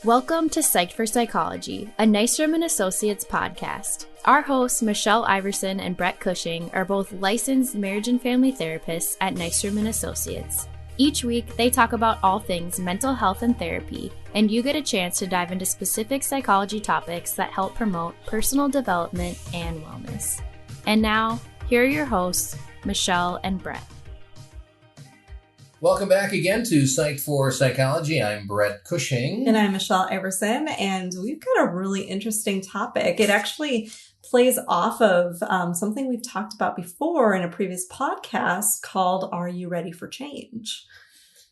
Welcome to Psyched for Psychology, a Nystrom & Associates podcast. Our hosts, Michelle Iverson and Brett Cushing, are both licensed marriage and family therapists at Nystrom & Associates. Each week, they talk about all things mental health and therapy, and you get a chance to dive into specific psychology topics that help promote personal development and wellness. And now, here are your hosts, Michelle and Brett. Welcome back again to Psyched for Psychology. I'm Brett Cushing. And I'm Michelle Iverson, and we've got a really interesting topic. It actually plays off of something we've talked about before in a previous podcast called Are You Ready for Change?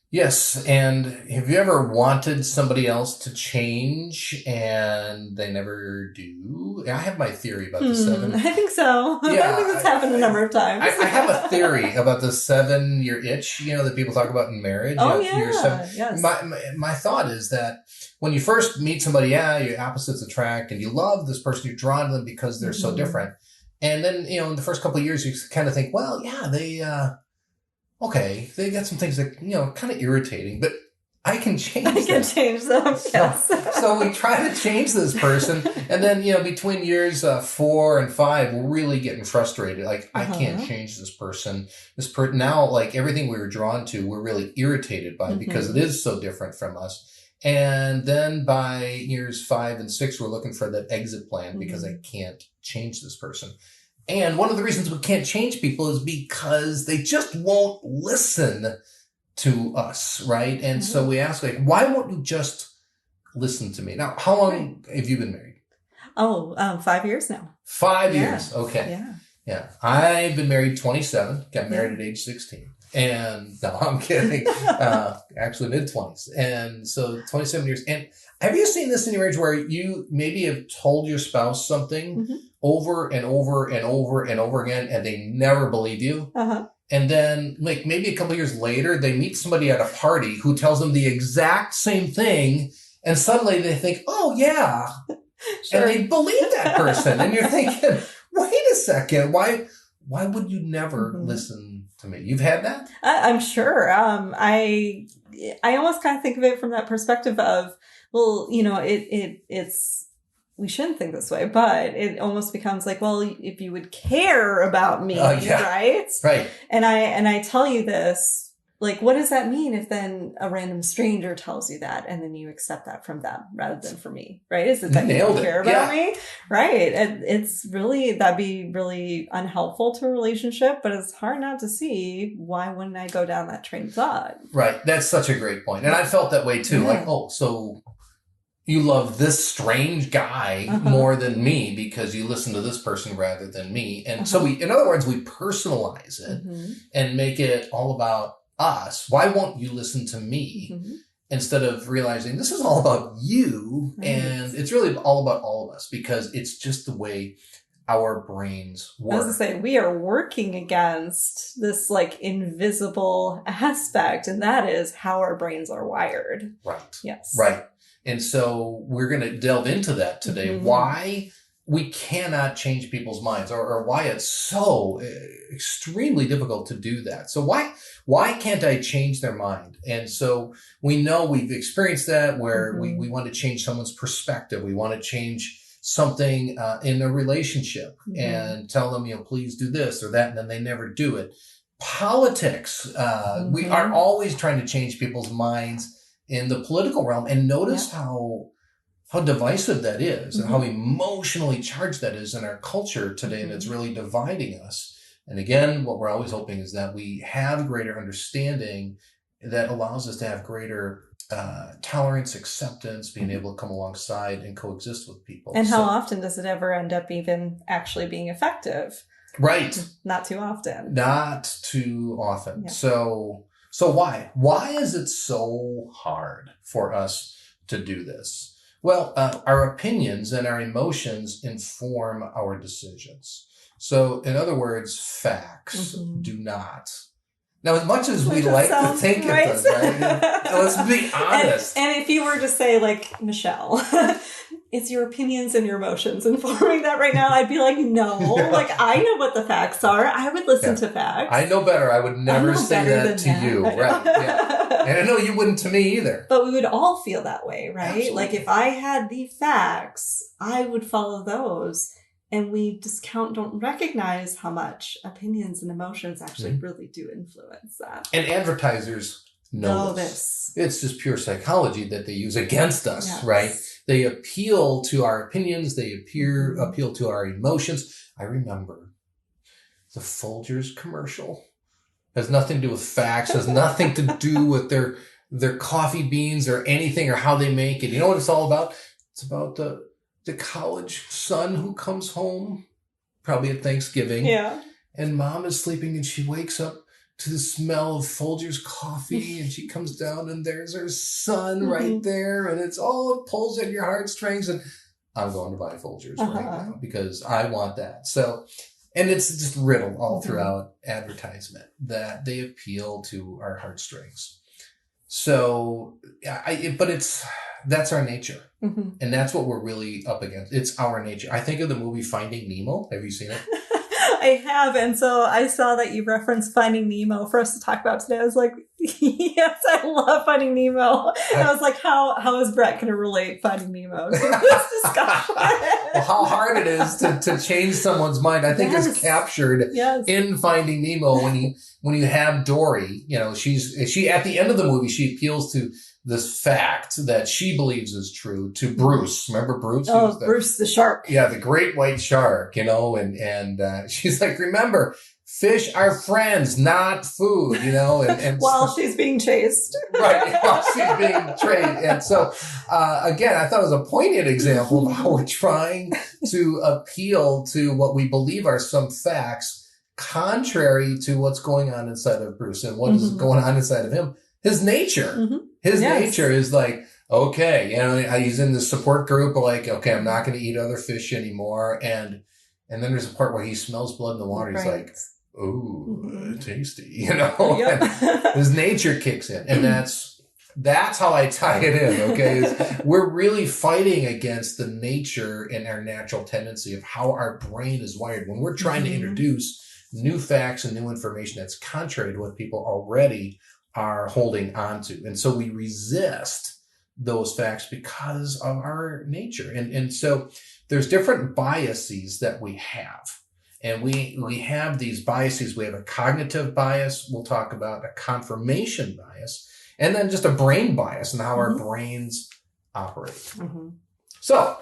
Yes, and have you ever wanted somebody else to change and they never do? I have my theory about the 7. I think so. Yeah, I think that's happened a number of times. I have a theory about the 7-year itch, that people talk about in marriage. Oh, Year 7. Yes. My thought is that when you first meet somebody, your opposites attract, and you love this person, you're drawn to them because they're so different. And then, in the first couple of years, you kind of think, well, yeah, they got some things that, kind of irritating, but I can change them. I can change them, yes. So we try to change this person, and then, between years 4 and 5, we're really getting frustrated. Like, I can't change this person. Now, like, everything we were drawn to, we're really irritated by because it is so different from us. And then by years 5 and 6, we're looking for that exit plan because I can't change this person. And one of the reasons we can't change people is because they just won't listen to us, right? And so we ask, why won't you just listen to me? Now, how long have you been married? 5 years now. 5 years. Okay. Yeah. I've been married 27, got married at age 16. And no, I'm kidding. Actually mid-20s. And so 27 years. And have you seen this in your marriage where you maybe have told your spouse something over and over and over and over again, and they never believe you? And then, maybe a couple of years later, they meet somebody at a party who tells them the exact same thing, and suddenly they think, oh, yeah. Sure. And they believe that person. And you're thinking, wait a second, why would you never listen to me? You've had that? I'm sure. I almost kind of think of it from that perspective of, well, it's, we shouldn't think this way, but it almost becomes like, well, if you would care about me, right? Right. And I tell you this, what does that mean if then a random stranger tells you that and then you accept that from them rather than from me, right? Is it that you care about me? Right. It's really, that'd be really unhelpful to a relationship, but it's hard not to see why wouldn't I go down that train of thought? Right. That's such a great point. And I felt that way too. So you love this strange guy more than me because you listen to this person rather than me. And so in other words, we personalize it and make it all about us. Why won't you listen to me? Instead of realizing this is all about you. And it's really all about all of us because it's just the way our brains work. I was going to say, we are working against this invisible aspect, and that is how our brains are wired. Right. Yes. Right. And so we're going to delve into that today. Why we cannot change people's minds or why it's so extremely difficult to do that. So why can't I change their mind? And so we know we've experienced that where we want to change someone's perspective. We want to change something in a relationship and tell them, please do this or that. And then they never do it. Politics. We are always trying to change people's minds in the political realm, and notice how divisive that is and how emotionally charged that is in our culture today, and it's really dividing us. And again, what we're always hoping is that we have greater understanding that allows us to have greater tolerance, acceptance, being able to come alongside and coexist with people. And how often does it ever end up even actually being effective? Right. Not too often. Not too often. Yeah. So why? Why is it so hard for us to do this? Well, our opinions and our emotions inform our decisions. So, in other words, facts do not. Now, as much as we like to think it does, right? Let's be honest. And if you were to say, Michelle, it's your opinions and your emotions informing that right now, I'd be like, no, like I know what the facts are. I would listen to facts. I know better. I would never say that to you. Right. Yeah. And I know you wouldn't to me either. But we would all feel that way, right? Absolutely. Like if I had the facts, I would follow those. And we don't recognize how much opinions and emotions actually really do influence that. And advertisers know this. It's just pure psychology that they use against us, right? They appeal to our opinions. They appeal to our emotions. I remember the Folgers commercial. Has nothing to do with facts. Has nothing to do with their coffee beans or anything or how they make it. You know what it's all about? It's about the college son who comes home, probably at Thanksgiving. Yeah. And mom is sleeping and she wakes up to the smell of Folgers coffee and she comes down and there's her son right there and it pulls at your heartstrings and I'm going to buy Folgers right now because I want that. So, and it's just riddled all throughout advertisement that they appeal to our heartstrings. So, that's our nature. And that's what we're really up against. It's our nature. I think of the movie Finding Nemo. Have you seen it? I have. And so I saw that you referenced Finding Nemo for us to talk about today. I was like, yes, I love Finding Nemo. And I was like, how is Brett going to relate Finding Nemo to this discussion? Well, how hard it is to change someone's mind. I think it's captured in Finding Nemo when you have Dory, you know, she at the end of the movie, she appeals to this fact that she believes is true to Bruce. Remember Bruce? Oh, Bruce the shark. Yeah, the great white shark, you know, and she's like, remember, fish are friends, not food, you know, and while she's being chased. Right, while she's being chased. And so, again, I thought it was a poignant example of how we're trying to appeal to what we believe are some facts contrary to what's going on inside of Bruce and what is going on inside of him. His nature. His nature is like, okay, you know, he's in this support group, like, okay, I'm not going to eat other fish anymore. And then there's a part where he smells blood in the water. He's like, ooh, tasty, you know? His nature kicks in. And that's how I tie it in, okay? We're really fighting against the nature and our natural tendency of how our brain is wired. When we're trying to introduce new facts and new information that's contrary to what people already are holding on to. And so we resist those facts because of our nature. And so there's different biases that we have. And we have these biases. We have a cognitive bias. We'll talk about a confirmation bias. And then just a brain bias and how our brains operate. So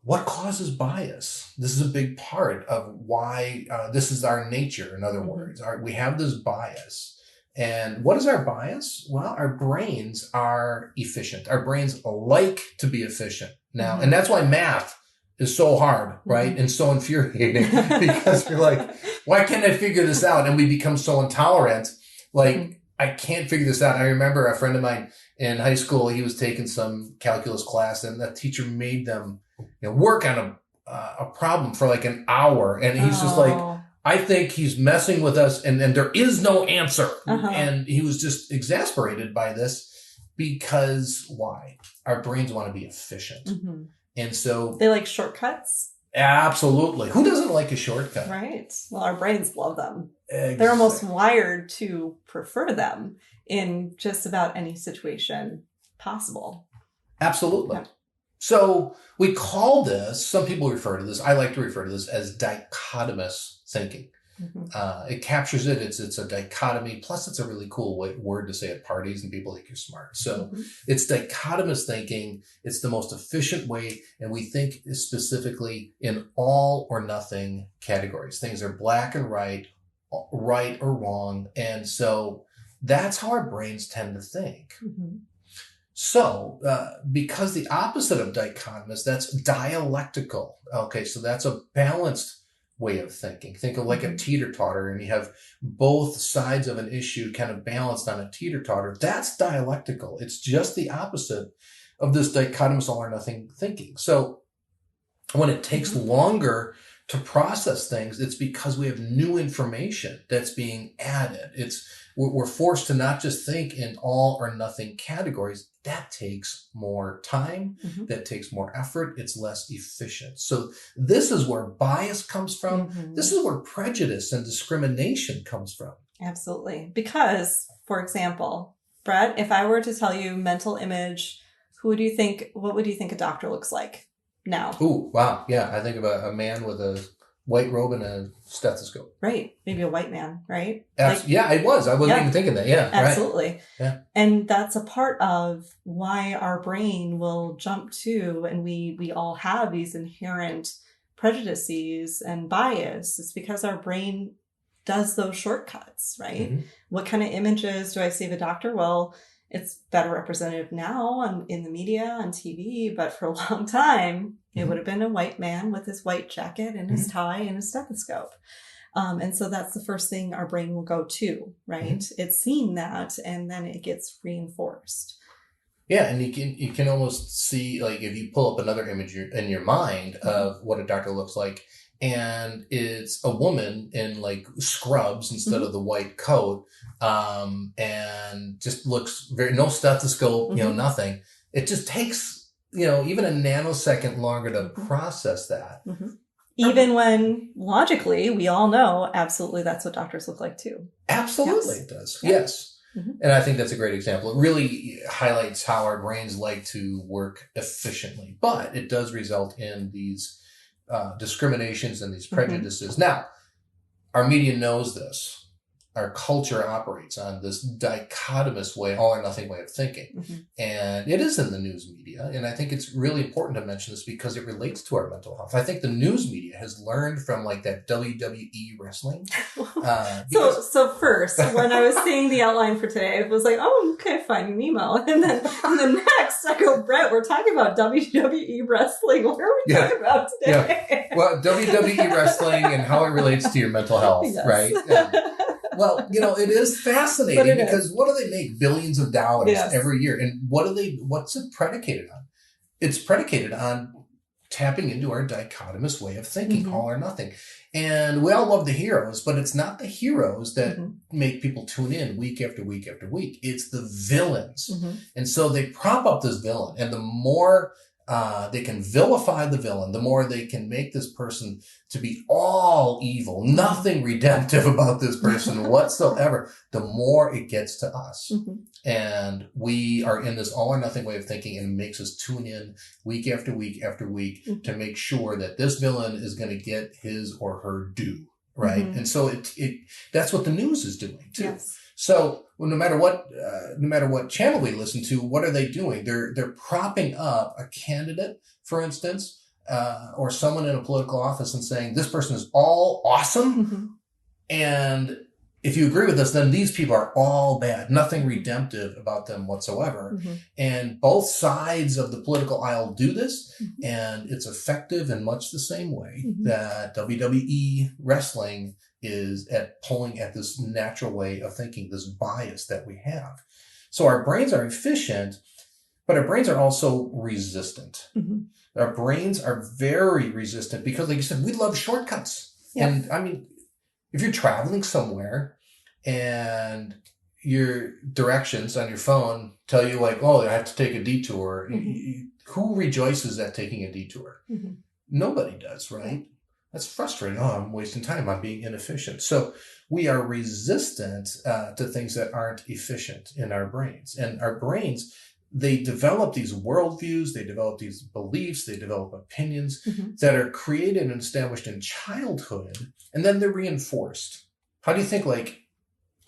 what causes bias? This is a big part of why this is our nature. In other words, we have this bias. And what is our bias? Well, our brains are efficient. Our brains like to be efficient now. And that's why math is so hard, right? And so infuriating because you're like, why can't I figure this out? And we become so intolerant. Like, I can't figure this out. I remember a friend of mine in high school, he was taking some calculus class and the teacher made them work on a problem for like an hour. And he's just like, I think he's messing with us and there is no answer. And he was just exasperated by this because why? Our brains want to be efficient. And so they like shortcuts. Absolutely. Who doesn't like a shortcut? Right. Well, our brains love them. Exactly. They're almost wired to prefer them in just about any situation possible. Absolutely. Yeah. So we call this, some people refer to this, I like to refer to this as dichotomous thinking. It captures it. It's a dichotomy. Plus, it's a really cool word to say at parties and people think you're smart. So it's dichotomous thinking. It's the most efficient way. And we think specifically in all or nothing categories. Things are black and right or wrong. And so that's how our brains tend to think. So, because the opposite of dichotomous, that's dialectical. Okay, so that's a balanced way of thinking. Think of like a teeter-totter, and you have both sides of an issue kind of balanced on a teeter-totter. That's dialectical. It's just the opposite of this dichotomous all or nothing thinking. So when it takes longer to process things, it's because we have new information that's being added. We're forced to not just think in all or nothing categories. That takes more time. Mm-hmm. That takes more effort. It's less efficient. So this is where bias comes from. Mm-hmm. This is where prejudice and discrimination comes from. Absolutely. Because, for example, Brett, if I were to tell you mental image, what would you think a doctor looks like now? Ooh, wow. Yeah. I think of a man with a white robe and a stethoscope. Right. Maybe a white man, right? Yeah, it was. I wasn't even thinking that. Yeah. Absolutely. Right. Yeah. And that's a part of why our brain will jump to, and we all have these inherent prejudices and bias. It's because our brain does those shortcuts, right? Mm-hmm. What kind of images do I see of a doctor? Well, it's better representative now in the media, on TV, but for a long time, it would have been a white man with his white jacket and his tie and his stethoscope. And so that's the first thing our brain will go to, right? Mm-hmm. It's seeing that, and then it gets reinforced. Yeah, and you can almost see, like, if you pull up another image in your mind of what a doctor looks like, and it's a woman in like scrubs instead of the white coat, and just looks no stethoscope, nothing. It just takes, even a nanosecond longer to process that. Mm-hmm. Even when logically we all know absolutely that's what doctors look like too. Absolutely. Yes. It does. Yeah. Yes. Mm-hmm. And I think that's a great example. It really highlights how our brains like to work efficiently, but it does result in these discriminations and these prejudices. Mm-hmm. Now, our media knows this. Our culture operates on this dichotomous way, all or nothing way of thinking. Mm-hmm. And it is in the news media. And I think it's really important to mention this because it relates to our mental health. I think the news media has learned from like that WWE wrestling. So first, when I was seeing the outline for today, I was like, oh, okay, fine, Nemo. And then next, I go, Brett, we're talking about WWE wrestling. What are we talking about today? Yeah. Well, WWE wrestling and how it relates to your mental health, yes. Right? Well, it is fascinating because what do they make? Billions of dollars every year. And what's it predicated on? It's predicated on tapping into our dichotomous way of thinking, all or nothing. And we all love the heroes, but it's not the heroes that make people tune in week after week after week. It's the villains. Mm-hmm. And so they prop up this villain, and the more they can vilify the villain, the more they can make this person to be all evil, nothing redemptive about this person whatsoever, the more it gets to us. Mm-hmm. And we are in this all or nothing way of thinking, and it makes us tune in week after week after week to make sure that this villain is going to get his or her due, right? Mm-hmm. And so it that's what the news is doing too. Yes. So no matter what channel we listen to, what are they doing? They're propping up a candidate, for instance, or someone in a political office and saying this person is all awesome, and if you agree with us, then these people are all bad. Nothing redemptive about them whatsoever. Mm-hmm. And both sides of the political aisle do this, and it's effective in much the same way that WWE wrestling is at pulling at this natural way of thinking, this bias that we have. So our brains are efficient, but our brains are also resistant. Mm-hmm. Our brains are very resistant because, like you said, we love shortcuts. Yeah. And I mean, if you're traveling somewhere and your directions on your phone tell you like, oh, I have to take a detour. Who rejoices at taking a detour? Mm-hmm. Nobody does, right? That's frustrating. Oh, I'm wasting time. I'm being inefficient. So we are resistant to things that aren't efficient in our brains. And our brains, they develop these worldviews, they develop these beliefs, they develop opinions that are created and established in childhood, and then they're reinforced. How do you think, like,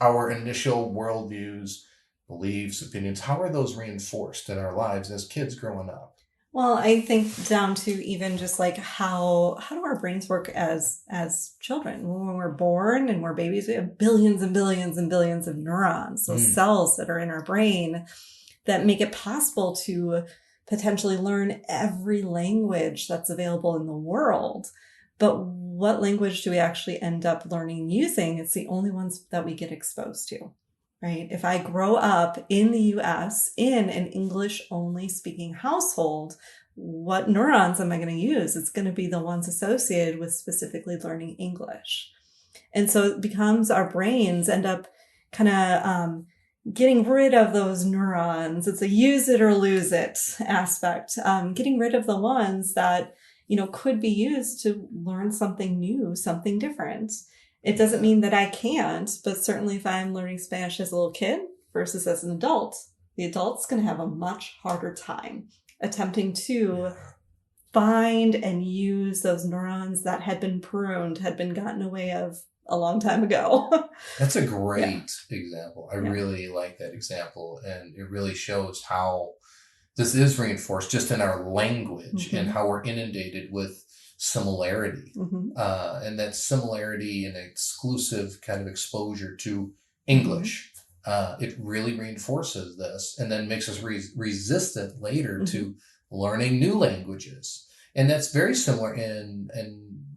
our initial worldviews, beliefs, opinions, how are those reinforced in our lives as kids growing up? Well, I think down to even just like how do our brains work as children? When we're born and we're babies, we have billions and billions and billions of neurons, those cells that are in our brain that make it possible to potentially learn every language that's available in the world. But what language do we actually end up learning using? It's the only ones that we get exposed to, right? If I grow up in the US in an English only speaking household, what neurons am I going to use? It's going to be the ones associated with specifically learning English. And so it becomes our brains end up kind of getting rid of those neurons. It's a use it or lose it aspect. Getting rid of the ones that, could be used to learn something new, something different. It doesn't mean that I can't, but certainly if I'm learning Spanish as a little kid versus as an adult, the adult's going to have a much harder time attempting to find and use those neurons that had been pruned, had been gotten away of a long time ago. That's a great example. I really like that example. And it really shows how this is reinforced just in our language and how we're inundated with similarity. And that similarity and exclusive kind of exposure to English, it really reinforces this and then makes us resistant later to learning new languages. And that's very similar in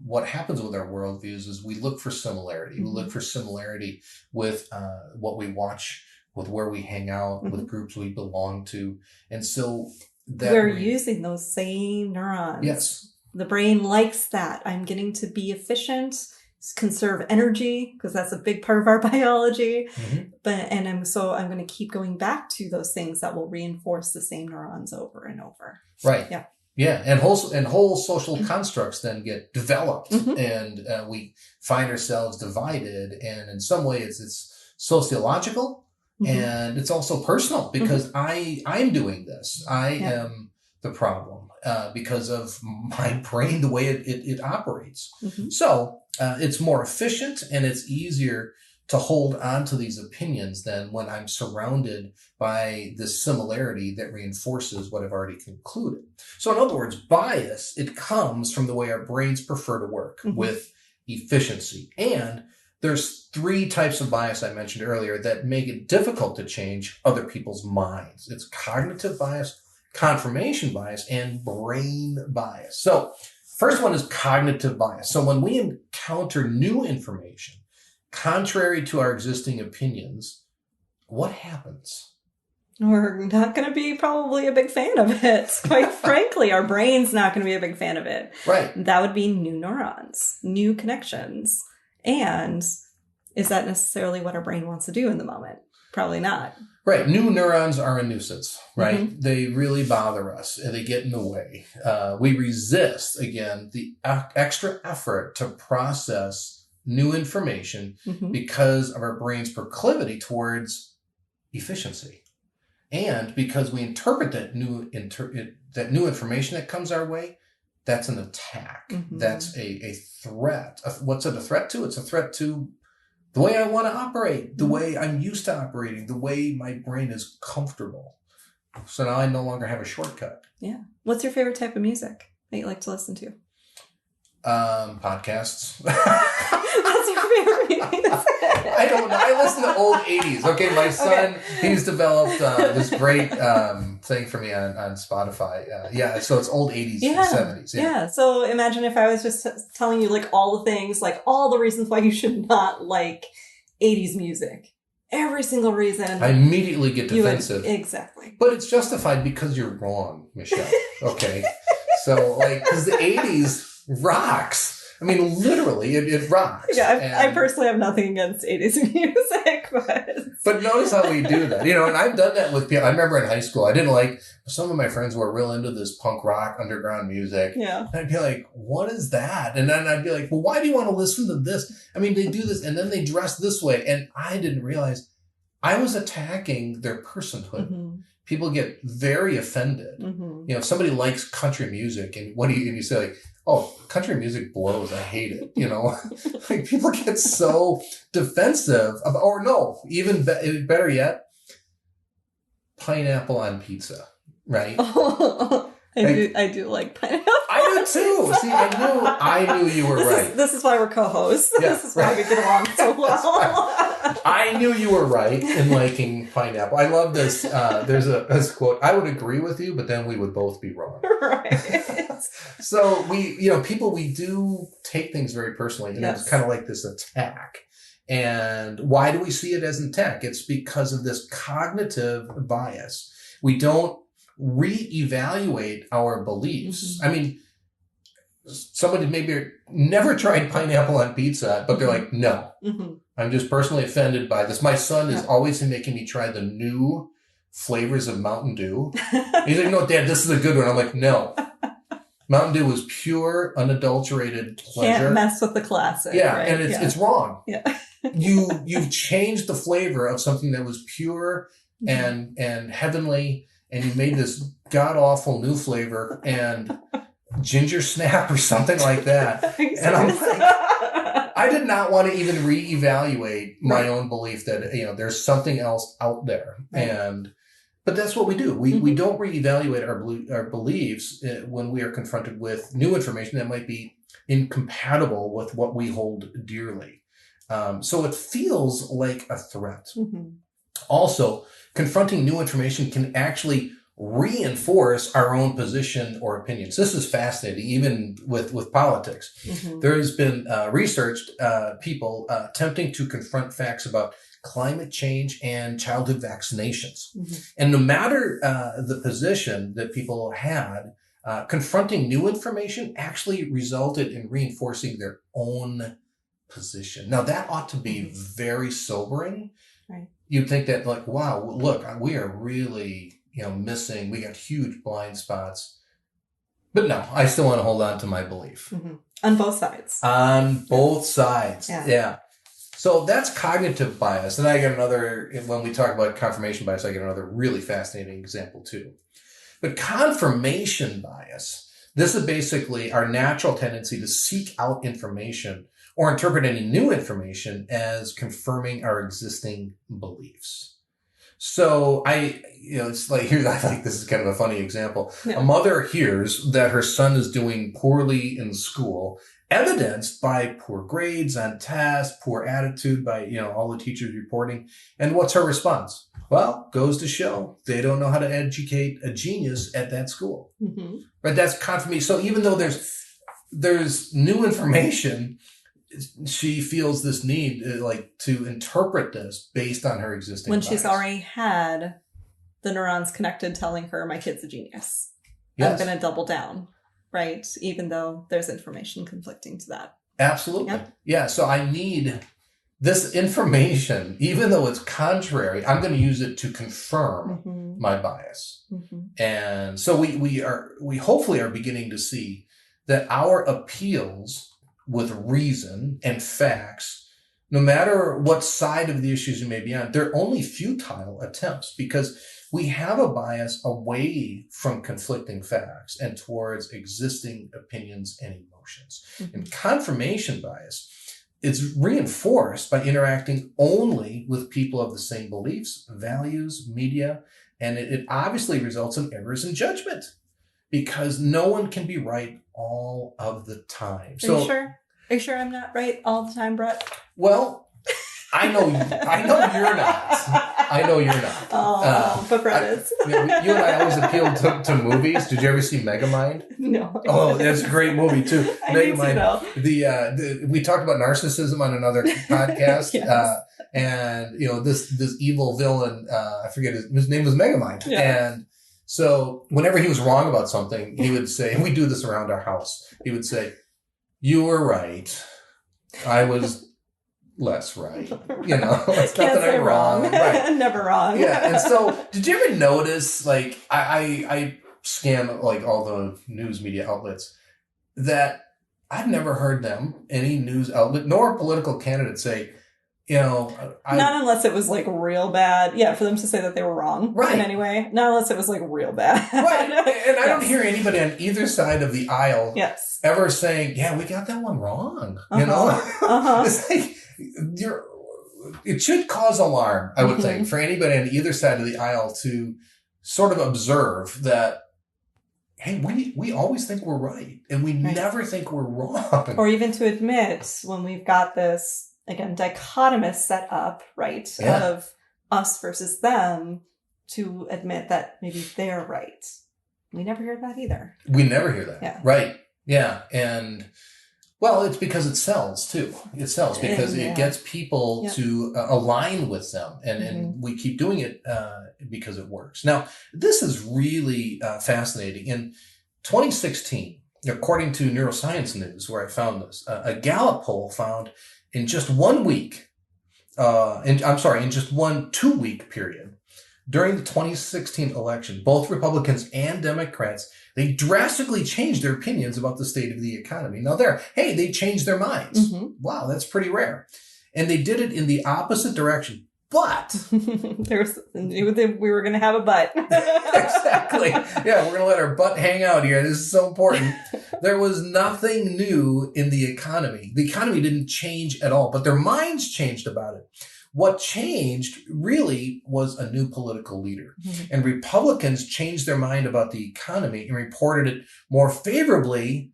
what happens with our worldviews is we look for similarity. We look for similarity with what we watch, with where we hang out, with groups we belong to. And so that we're using those same neurons. Yes. The brain likes that. I'm getting to be efficient, conserve energy, because that's a big part of our biology. I'm going to keep going back to those things that will reinforce the same neurons over and over. Right. Yeah. Yeah. And whole social constructs then get developed and we find ourselves divided. And in some way it's sociological and it's also personal because I'm doing this. I am the problem because of my brain, the way it operates. So it's more efficient and it's easier to hold on to these opinions than when I'm surrounded by this similarity that reinforces what I've already concluded. So in other words, bias, it comes from the way our brains prefer to work with efficiency. And there's 3 types of bias I mentioned earlier that make it difficult to change other people's minds. It's cognitive bias, confirmation bias, and brain bias. So first one is cognitive bias. So when we encounter new information, contrary to our existing opinions, what happens? We're not going to be probably a big fan of it. Quite frankly, our brain's not going to be a big fan of it. Right. That would be new neurons, new connections. And is that necessarily what our brain wants to do in the moment? Probably not. Right. New neurons are a nuisance, right? They really bother us and they get in the way. We resist, again, the extra effort to process new information because of our brain's proclivity towards efficiency. And because we interpret that new information that comes our way, that's an attack. That's a threat. What's it a threat to? It's a threat to the way I want to operate, the way I'm used to operating, the way my brain is comfortable. So now I no longer have a shortcut. Yeah. What's your favorite type of music that you like to listen to? Podcasts. That's your favorite music? I don't know. I listen to old 80s. Okay, my son, he's developed this great thing for me on Spotify. So it's old 80s, 70s. Yeah. So imagine if I was just telling you like all the things, like all the reasons why you should not like 80s music. Every single reason. I immediately get defensive. Exactly. But it's justified because you're wrong, Michelle. Okay. So because the 80s rocks. I mean, literally, it rocks. Yeah, I personally have nothing against 80s music, but notice how we do that. And I've done that with people. I remember in high school, I didn't like, some of my friends were real into this punk rock underground music. Yeah. And I'd be like, what is that? And then I'd be like, well, why do you want to listen to this? I mean, they do this and then they dress this way. And I didn't realize I was attacking their personhood. People get very offended. If somebody likes country music and and you say like, oh, country music blows. I hate it. Like people get so defensive or no, even better yet, pineapple on pizza, right? I do like pineapple. I do too. See, I knew you were right. This is why we're co-hosts. Yeah, this is why we get along so well. I knew you were right in liking pineapple. I love this. There's a quote. I would agree with you, but then we would both be wrong. Right. So we do take things very personally, and it's kind of like this attack. And why do we see it as in tech? It's because of this cognitive bias. We don't reevaluate our beliefs. I mean, somebody maybe never tried pineapple on pizza, but they're like, no, I'm just personally offended by this. My son is always making me try the new flavors of Mountain Dew. He's like, no, Dad, this is a good one. I'm like, no. Mountain Dew is pure, unadulterated pleasure. Can't mess with the classic. Yeah, right? and it's wrong. Yeah. You've changed the flavor of something that was pure and heavenly, and you made this god-awful new flavor and ginger snap or something like that. And I'm like, I did not want to even reevaluate my own belief that, there's something else out there. Right. But that's what we do. We don't reevaluate our beliefs when we are confronted with new information that might be incompatible with what we hold dearly. So it feels like a threat. Also, confronting new information can actually reinforce our own position or opinions. This is fascinating, even with politics. There has been researched people attempting to confront facts about climate change and childhood vaccinations. And no matter the position that people had, confronting new information actually resulted in reinforcing their own position. Now, that ought to be very sobering. Right. You'd think that, like, wow, look, we are really, missing, we got huge blind spots. But no, I still want to hold on to my belief. On both sides. On both sides. Yeah. So that's cognitive bias. And I get another, when we talk about confirmation bias, I get another really fascinating example too. But confirmation bias, this is basically our natural tendency to seek out information or interpret any new information as confirming our existing beliefs. So it's like, I think this is kind of a funny example. A mother hears that her son is doing poorly in school, evidenced by poor grades on tests, poor attitude by, all the teachers reporting. And what's her response? Well, goes to show they don't know how to educate a genius at that school. Right? That's confirmation. So even though there's new information, she feels this need to interpret this based on her existing when bias. She's already had the neurons connected telling her my kid's a genius. Yes. I'm going to double down. Right. Even though there's information conflicting to that. Absolutely. Yep. Yeah. So I need this information, even though it's contrary, I'm going to use it to confirm my bias. And so we hopefully are beginning to see that our appeals with reason and facts, no matter what side of the issues you may be on, they're only futile attempts because we have a bias away from conflicting facts and towards existing opinions and emotions. And confirmation bias is reinforced by interacting only with people of the same beliefs, values, media, and it obviously results in errors in judgment because no one can be right all of the time. Are you sure? Are you sure I'm not right all the time, Brett? Well, I know you're not. I know you're not. Oh, but Brett is. You and I always appealed to movies. Did you ever see Megamind? No. Oh, that's a great movie too. Megamind. We talked about narcissism on another podcast. Yes. And this evil villain, I forget his name was Megamind. Yeah. And so whenever he was wrong about something, he would say, and we do this around our house, he would say, "You were right. I was less right." It's not that I'm wrong. Right. Never wrong. Yeah. And so did you ever notice, like, I scan like all the news media outlets that I've never heard them, any news outlet, nor a political candidate say, not unless it was like real bad. Yeah, for them to say that they were wrong in any way. Not unless it was like real bad. Right. And I don't hear anybody on either side of the aisle ever saying, "Yeah, we got that one wrong." It's like it should cause alarm, I would think, for anybody on either side of the aisle to sort of observe that, hey, we always think we're right and we never think we're wrong. Or even to admit when we've got this, again, dichotomous set up, of us versus them, to admit that maybe they're right. We never hear that either. We never hear that. Yeah. Right. Yeah. And Well, it's because it sells too. It sells because it gets people to align with them, and we keep doing it because it works. Now, this is really fascinating. In 2016, according to Neuroscience News, where I found this, a Gallup poll found in just 1 week, in just 1 2-week period, during the 2016 election, both Republicans and Democrats, they drastically changed their opinions about the state of the economy. Now they changed their minds. Wow, that's pretty rare. And they did it in the opposite direction. But we were going to have a but. Exactly. Yeah, we're going to let our butt hang out here. This is so important. There was nothing new in the economy. The economy didn't change at all, but their minds changed about it. What changed really was a new political leader. And Republicans changed their mind about the economy and reported it more favorably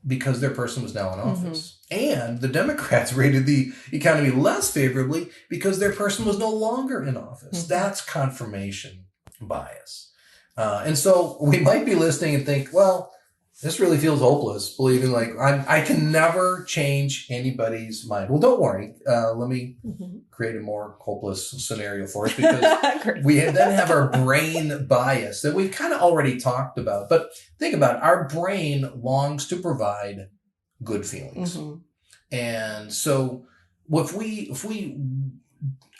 because their person was now in office. And the Democrats rated the economy less favorably because their person was no longer in office. That's confirmation bias. And so we might be listening and think, well, this really feels hopeless, believing like I can never change anybody's mind. Well, don't worry. Let me create a more hopeless scenario for us, because we then have our brain bias that we kind of already talked about. But think about it. Our brain longs to provide good feelings. And so if we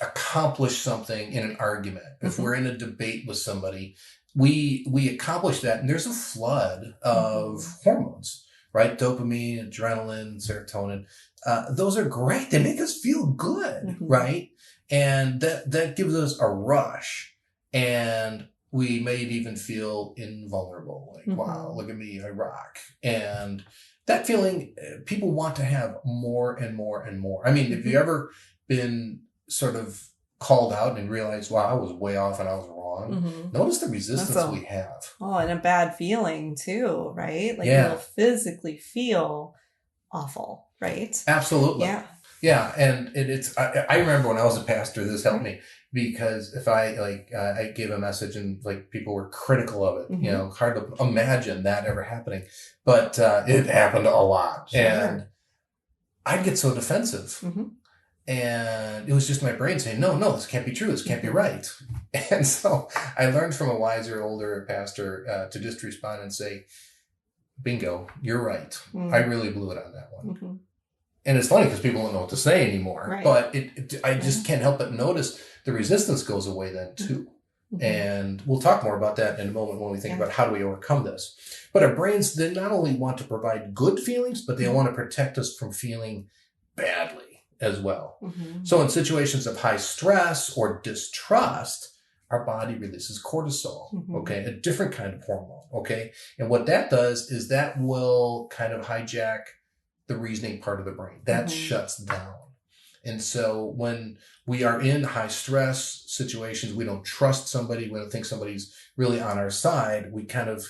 accomplish something in an argument, if we're in a debate with somebody, we accomplish that, and there's a flood of hormones, right? Dopamine, adrenaline, serotonin. Those are great. They make us feel good, right? And that gives us a rush, and we may even feel invulnerable. Like, wow, look at me, I rock. And that feeling, people want to have more and more and more. I mean, have you ever been sort of called out and realized, wow, I was way off and I was wrong? Notice the resistance we have. Oh, and a bad feeling too, right? Like you'll physically feel awful, right? Absolutely. Yeah. And I remember when I was a pastor, this helped me, because if I gave a message and like people were critical of it, hard to imagine that ever happening, but it happened a lot. Sure. And I'd get so defensive. And it was just my brain saying, no, this can't be true. This can't be right. And so I learned from a wiser, older pastor to just respond and say, bingo, you're right. I really blew it on that one. And it's funny because people don't know what to say anymore. Right. But I just can't help but notice the resistance goes away then too. And we'll talk more about that in a moment when we think about how do we overcome this. But our brains, they not only want to provide good feelings, but they want to protect us from feeling badly as well. So in situations of high stress or distrust, our body releases cortisol, okay, a different kind of hormone, okay? And what that does is that will kind of hijack the reasoning part of the brain. That shuts down. And so when we are in high stress situations, we don't trust somebody, we don't think somebody's really on our side, we kind of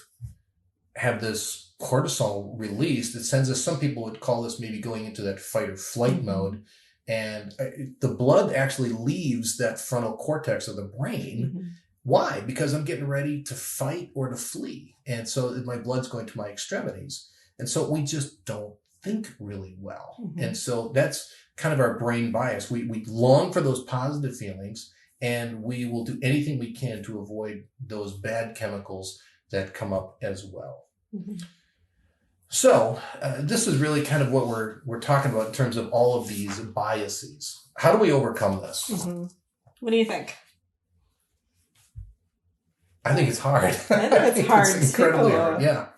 have this cortisol released. It sends us, some people would call this maybe going into that fight or flight mode. And the blood actually leaves that frontal cortex of the brain. Why? Because I'm getting ready to fight or to flee. And so my blood's going to my extremities. And so we just don't think really well. And so that's kind of our brain bias. We long for those positive feelings, and we will do anything we can to avoid those bad chemicals that come up as well. So this is really kind of what we're talking about in terms of all of these biases. How do we overcome this? What do you think? I think it's hard. I think it's hard. It's incredibly hard. Yeah.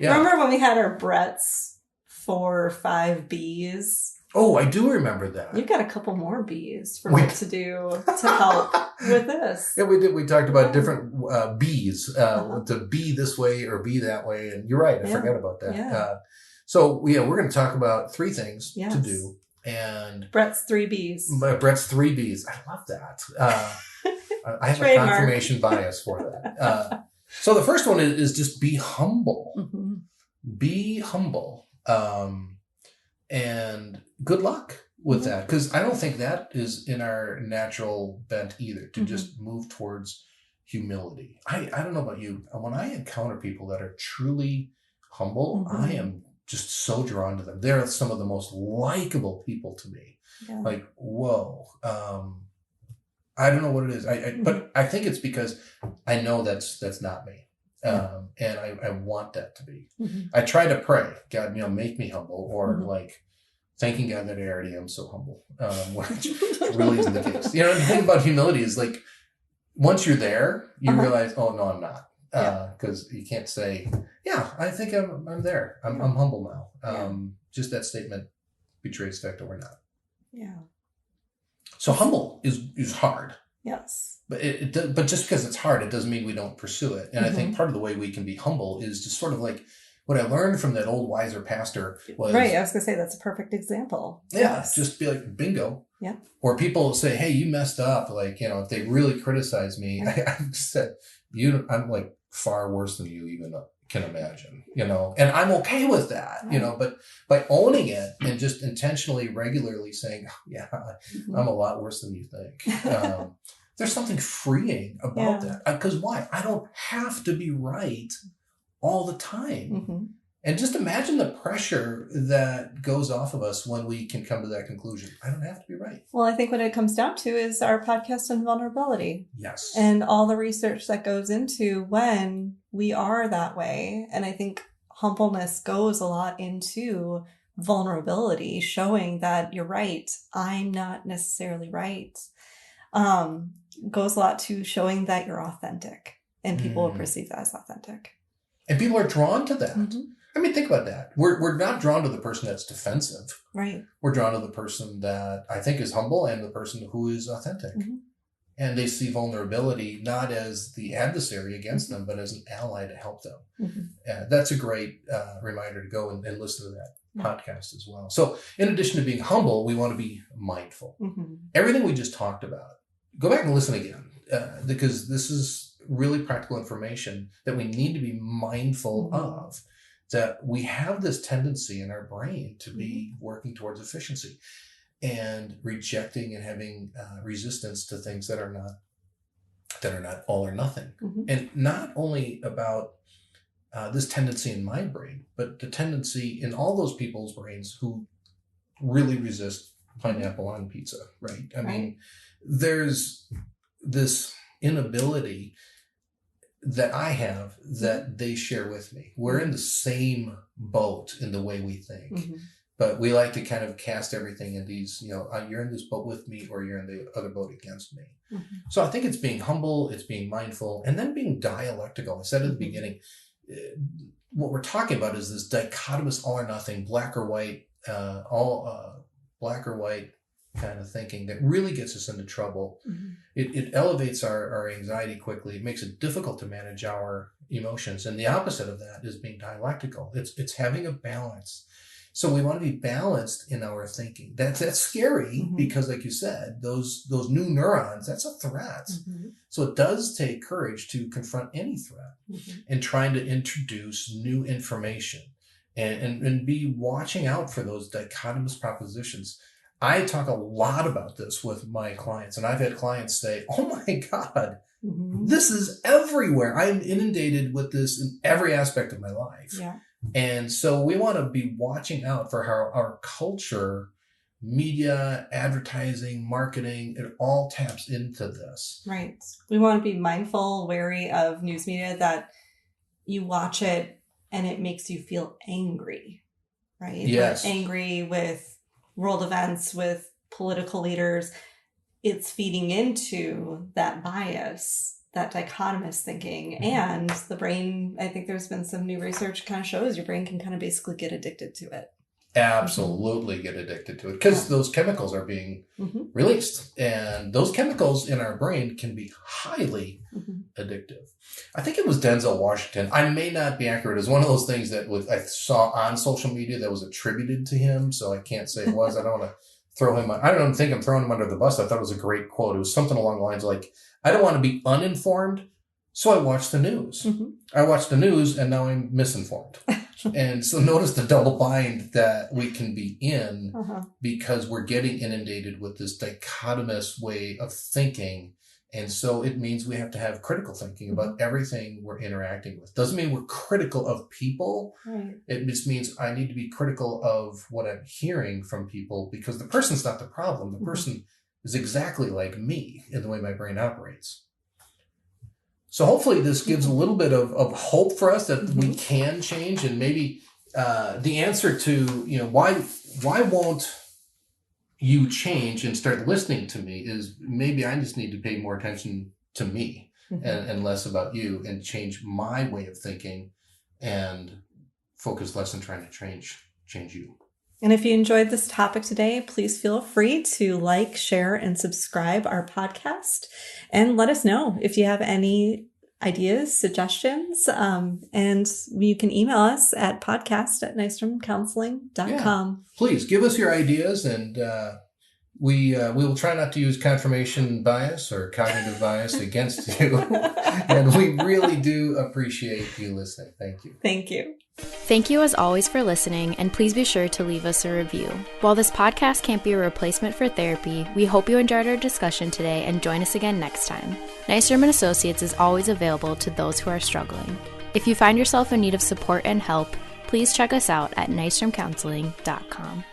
Remember when we had our Brett's 4 or 5 B's? Oh, I do remember that. You've got a couple more B's for what to do to help with this. Yeah, we did. We talked about different B's, to be this way or be that way. And you're right. I forgot about that. So we're going to talk about 3 things to do. And Brett's 3 B's. Brett's 3 B's. I love that. I have a confirmation bias for that. So the first one is just be humble. Be humble. And good luck with that, because I don't think that is in our natural bent either, to just move towards humility. I don't know about you. When I encounter people that are truly humble, I am just so drawn to them. They're some of the most likable people to me. Yeah. Like, whoa. I don't know what it is. But I think it's because I know that's not me. And I want that to be. I try to pray, God, make me humble, or like thanking God that I already am so humble, which really isn't the case. The thing about humility is like, once you're there, you realize, oh no, I'm not. Because you can't say, yeah, I think I'm there. I'm humble now. Just that statement betrays the fact that we're not. Yeah. So humble is hard. Yes. But but just because it's hard, it doesn't mean we don't pursue it. And I think part of the way we can be humble is just sort of like what I learned from that old wiser pastor was. Right. I was going to say that's a perfect example. Yeah. Yes. Just be like, bingo. Yeah. Or people say, hey, you messed up. Like, if they really criticize me, I said, I'm like far worse than you even can imagine, and I'm okay with that, but by owning it and just intentionally, regularly saying, I'm a lot worse than you think. There's something freeing about that. Because why? I don't have to be right all the time. And just imagine the pressure that goes off of us when we can come to that conclusion. I don't have to be right. Well, I think what it comes down to is our podcast on vulnerability. Yes. And all the research that goes into when we are that way. And I think humbleness goes a lot into vulnerability, showing that you're right. I'm not necessarily right. Goes a lot to showing that you're authentic, and people will perceive that as authentic. And people are drawn to that. I mean, think about that. We're not drawn to the person that's defensive. Right. We're drawn to the person that I think is humble and the person who is authentic. And they see vulnerability not as the adversary against them, but as an ally to help them. That's a great reminder to go and listen to that podcast as well. So in addition to being humble, we want to be mindful. Everything we just talked about, go back and listen again, because this is really practical information that we need to be mindful of. That we have this tendency in our brain to be working towards efficiency and rejecting and having resistance to things that are not all or nothing. And not only about this tendency in my brain, but the tendency in all those people's brains who really resist pineapple on pizza, right? I mean, there's this inability that I have that they share with me. We're in the same boat in the way we think, but we like to kind of cast everything in these, you're in this boat with me or you're in the other boat against me. So I think it's being humble, it's being mindful, and then being dialectical. I said at the beginning, what we're talking about is this dichotomous all or nothing, black or white, black or white kind of thinking that really gets us into trouble. It elevates our anxiety quickly. It makes it difficult to manage our emotions. And the opposite of that is being dialectical. It's having a balance. So we want to be balanced in our thinking. That's scary because, like you said, those new neurons, that's a threat. So it does take courage to confront any threat and trying to introduce new information and be watching out for those dichotomous propositions. I talk a lot about this with my clients, and I've had clients say, oh my God, this is everywhere. I'm inundated with this in every aspect of my life. And so we want to be watching out for how our culture, media, advertising, marketing, it all taps into this. Right. We want to be mindful, wary of news media that you watch it and it makes you feel angry, right? Yes. Like angry with world events, with political leaders. It's feeding into that bias, that dichotomous thinking. And the brain, I think there's been some new research kind of shows your brain can kind of basically get addicted to it. Absolutely get addicted to it because those chemicals are being released. And those chemicals in our brain can be highly addictive. I think it was Denzel Washington. I may not be accurate. It was one of those things that I saw on social media that was attributed to him. So I can't say it was. I don't want to throw him. I don't think I'm throwing him under the bus. I thought it was a great quote. It was something along the lines like, I don't want to be uninformed, so I watch the news. I watch the news and now I'm misinformed. And so notice the double bind that we can be in because we're getting inundated with this dichotomous way of thinking And so it means we have to have critical thinking about everything we're interacting with. Doesn't mean we're critical of people. Right. It just means I need to be critical of what I'm hearing from people, because the person's not the problem. The person is exactly like me in the way my brain operates. So hopefully this gives a little bit of hope for us that we can change, and maybe the answer to, why won't you change and start listening to me is maybe I just need to pay more attention to me and less about you, and change my way of thinking and focus less on trying to change you. And if you enjoyed this topic today, please feel free to like, share, and subscribe our podcast, and let us know if you have any ideas, suggestions, and you can email us at podcast@nystromcounseling.com. Please give us your ideas, and we will try not to use confirmation bias or cognitive bias against you. And we really do appreciate you listening. Thank you. Thank you. Thank you as always for listening, and please be sure to leave us a review. While this podcast can't be a replacement for therapy, we hope you enjoyed our discussion today and join us again next time. Nystrom & Associates is always available to those who are struggling. If you find yourself in need of support and help, please check us out at nystromcounseling.com.